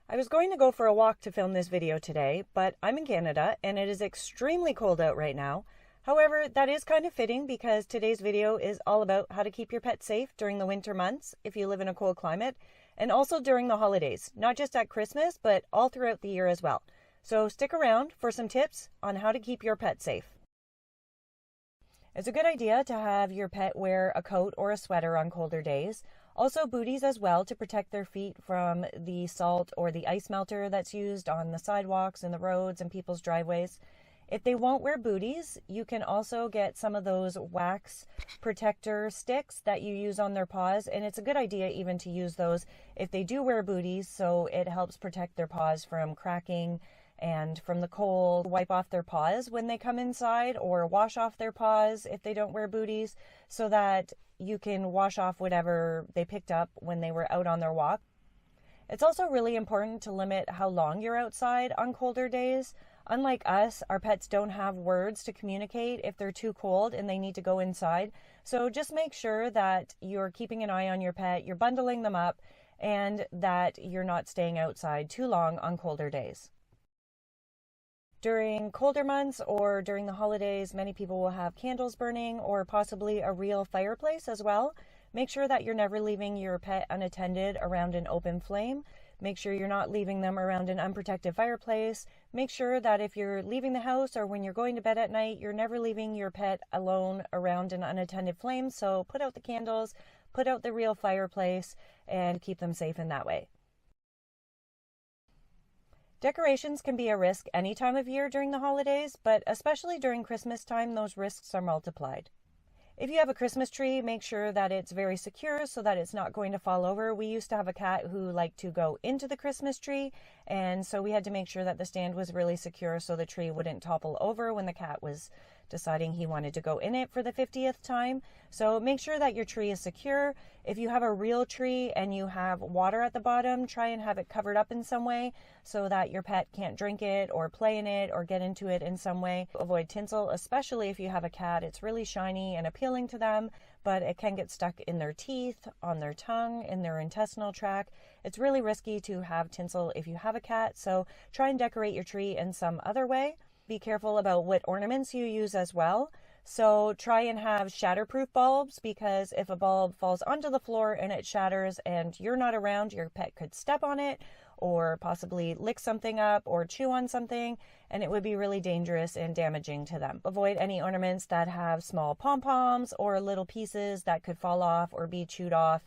I was going to go for a walk to film this video today, but I'm in Canada and it is extremely cold out right now. However, that is kind of fitting because today's video is all about how to keep your pet safe during the winter months if you live in a cold climate, and also during the holidays, not just at Christmas, but all throughout the year as well. So stick around for some tips on how to keep your pet safe. It's a good idea to have your pet wear a coat or a sweater on colder days. Also booties as well to protect their feet from the salt or the ice melter that's used on the sidewalks and the roads and people's driveways. If they won't wear booties, you can also get some of those wax protector sticks that you use on their paws, and it's a good idea even to use those if they do wear booties, so it helps protect their paws from cracking and from the cold. Wipe off their paws when they come inside, or wash off their paws if they don't wear booties, so that you can wash off whatever they picked up when they were out on their walk. It's also really important to limit how long you're outside on colder days. Unlike us, our pets don't have words to communicate if they're too cold and they need to go inside. So just make sure that you're keeping an eye on your pet, you're bundling them up, and that you're not staying outside too long on colder days. During colder months or during the holidays, many people will have candles burning or possibly a real fireplace as well. Make sure that you're never leaving your pet unattended around an open flame. Make sure you're not leaving them around an unprotected fireplace. Make sure that if you're leaving the house or when you're going to bed at night, you're never leaving your pet alone around an unattended flame. So put out the candles, put out the real fireplace, and keep them safe in that way. Decorations can be a risk any time of year during the holidays, but especially during Christmas time, those risks are multiplied. If you have a Christmas tree, make sure that it's very secure so that it's not going to fall over. We used to have a cat who liked to go into the Christmas tree, and so we had to make sure that the stand was really secure so the tree wouldn't topple over when the cat was deciding he wanted to go in it for the 50th time. So make sure that your tree is secure. If you have a real tree and you have water at the bottom, try and have it covered up in some way so that your pet can't drink it or play in it or get into it in some way. Avoid tinsel, especially if you have a cat. It's really shiny and appealing to them, but it can get stuck in their teeth, on their tongue, in their intestinal tract. It's really risky to have tinsel if you have a cat, so try and decorate your tree in some other way. Be careful about what ornaments you use as well. So try and have shatterproof bulbs, because if a bulb falls onto the floor and it shatters and you're not around, your pet could step on it or possibly lick something up or chew on something, and it would be really dangerous and damaging to them. Avoid any ornaments that have small pom-poms or little pieces that could fall off or be chewed off.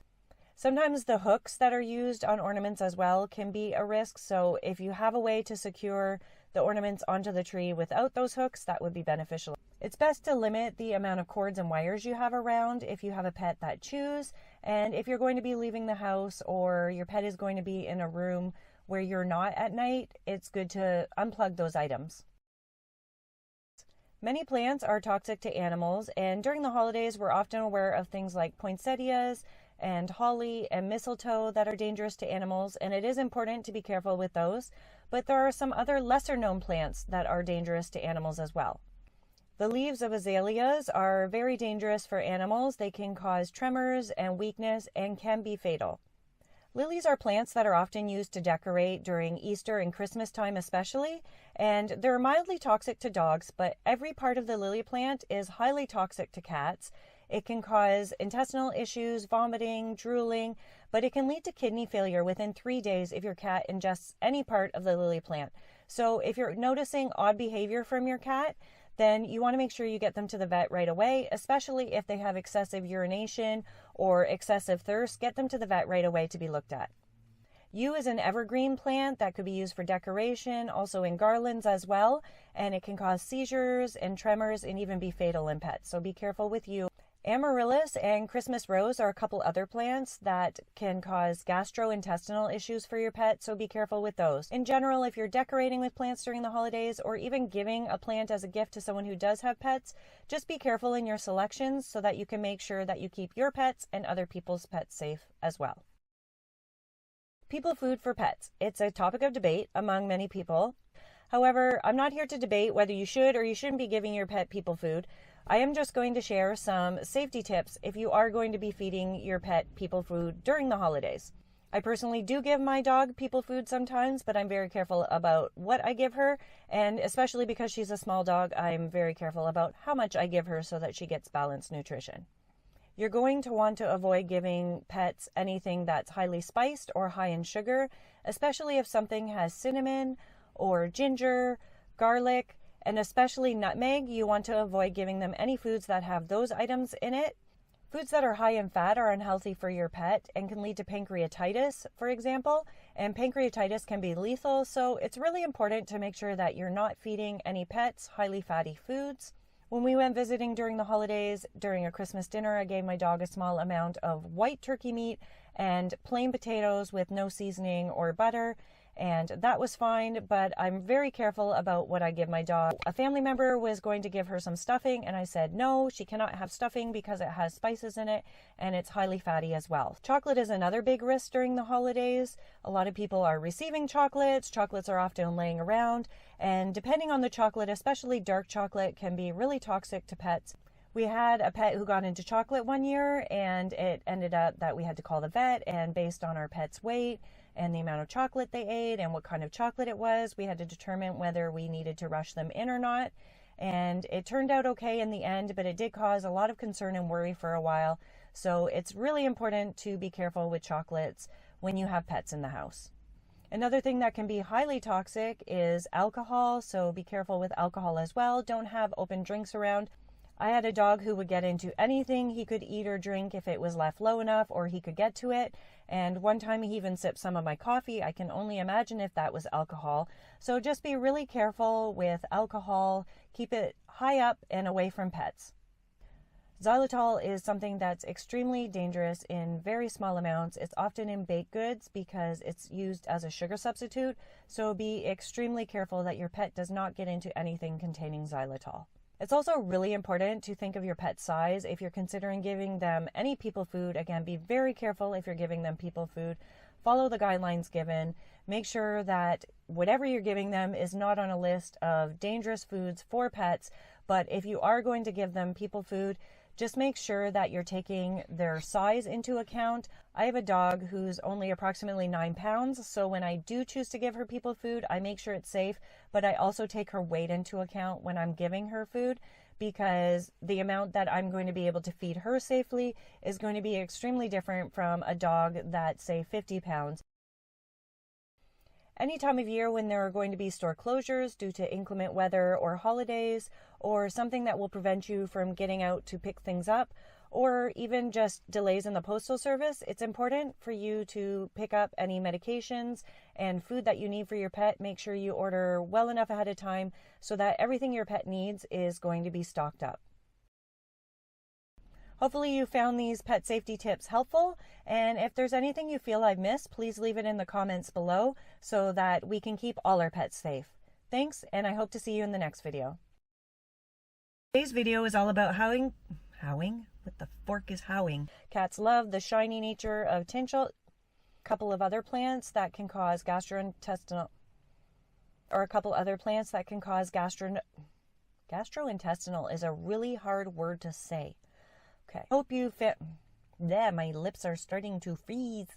Sometimes the hooks that are used on ornaments as well can be a risk, so if you have a way to secure the ornaments onto the tree without those hooks, that would be beneficial. It's best to limit the amount of cords and wires you have around if you have a pet that chews, and if you're going to be leaving the house or your pet is going to be in a room where you're not at night, it's good to unplug those items. Many plants are toxic to animals, and during the holidays we're often aware of things like poinsettias and holly and mistletoe that are dangerous to animals, and it is important to be careful with those. But there are some other lesser known plants that are dangerous to animals as well. The leaves of azaleas are very dangerous for animals. They can cause tremors and weakness and can be fatal. Lilies are plants that are often used to decorate during Easter and Christmas time especially, and they're mildly toxic to dogs, but every part of the lily plant is highly toxic to cats. It can cause intestinal issues, vomiting, drooling, but it can lead to kidney failure within 3 days if your cat ingests any part of the lily plant. So if you're noticing odd behavior from your cat, then you want to make sure you get them to the vet right away, especially if they have excessive urination or excessive thirst. Get them to the vet right away to be looked at. Yew is an evergreen plant that could be used for decoration, also in garlands as well, and it can cause seizures and tremors and even be fatal in pets, so be careful with yew. Amaryllis and Christmas rose are a couple other plants that can cause gastrointestinal issues for your pet, so be careful with those. In general, if you're decorating with plants during the holidays or even giving a plant as a gift to someone who does have pets, just be careful in your selections so that you can make sure that you keep your pets and other people's pets safe as well. People food for pets. It's a topic of debate among many people. However, I'm not here to debate whether you should or you shouldn't be giving your pet people food. I am just going to share some safety tips if you are going to be feeding your pet people food during the holidays. I personally do give my dog people food sometimes, but I'm very careful about what I give her, and especially because she's a small dog, I'm very careful about how much I give her so that she gets balanced nutrition. You're going to want to avoid giving pets anything that's highly spiced or high in sugar, especially if something has cinnamon or ginger, garlic, and especially nutmeg. You want to avoid giving them any foods that have those items in it. Foods that are high in fat are unhealthy for your pet and can lead to pancreatitis, for example, and pancreatitis can be lethal, so it's really important to make sure that you're not feeding any pets highly fatty foods. When we went visiting during the holidays, during a Christmas dinner, I gave my dog a small amount of white turkey meat and plain potatoes with no seasoning or butter, and that was fine, but I'm very careful about what I give my dog. A family member was going to give her some stuffing, and I said no, she cannot have stuffing because it has spices in it and it's highly fatty as well. Chocolate is another big risk during the holidays. A lot of people are receiving chocolates. Chocolates are often laying around, and depending on the chocolate, especially dark chocolate, can be really toxic to pets. We had a pet who got into chocolate one year, and it ended up that we had to call the vet, and based on our pet's weight and the amount of chocolate they ate and what kind of chocolate it was, we had to determine whether we needed to rush them in or not. And it turned out okay in the end, but it did cause a lot of concern and worry for a while. So it's really important to be careful with chocolates when you have pets in the house. Another thing that can be highly toxic is alcohol, so be careful with alcohol as well. Don't have open drinks around. I had a dog who would get into anything he could eat or drink if it was left low enough or he could get to it. And one time he even sipped some of my coffee. I can only imagine if that was alcohol. So just be really careful with alcohol. Keep it high up and away from pets. Xylitol is something that's extremely dangerous in very small amounts. It's often in baked goods because it's used as a sugar substitute. So be extremely careful that your pet does not get into anything containing xylitol. It's also really important to think of your pet's size. If you're considering giving them any people food, again, be very careful if you're giving them people food. Follow the guidelines given. Make sure that whatever you're giving them is not on a list of dangerous foods for pets. But if you are going to give them people food, just make sure that you're taking their size into account. I have a dog who's only approximately 9 pounds, so when I do choose to give her people food, I make sure it's safe, but I also take her weight into account when I'm giving her food, because the amount that I'm going to be able to feed her safely is going to be extremely different from a dog that's, say, 50 pounds. Any time of year when there are going to be store closures due to inclement weather or holidays, or something that will prevent you from getting out to pick things up, or even just delays in the postal service, it's important for you to pick up any medications and food that you need for your pet. Make sure you order well enough ahead of time so that everything your pet needs is going to be stocked up. Hopefully you found these pet safety tips helpful, and if there's anything you feel I've missed, please leave it in the comments below so that we can keep all our pets safe. Thanks, and I hope to see you in the next video. Today's video is all about howling? What the fork is howling? Cats love the shiny nature of tinsel. A couple of other plants that can cause gastrointestinal is a really hard word to say. Okay. Hope you fit. Yeah, my lips are starting to freeze.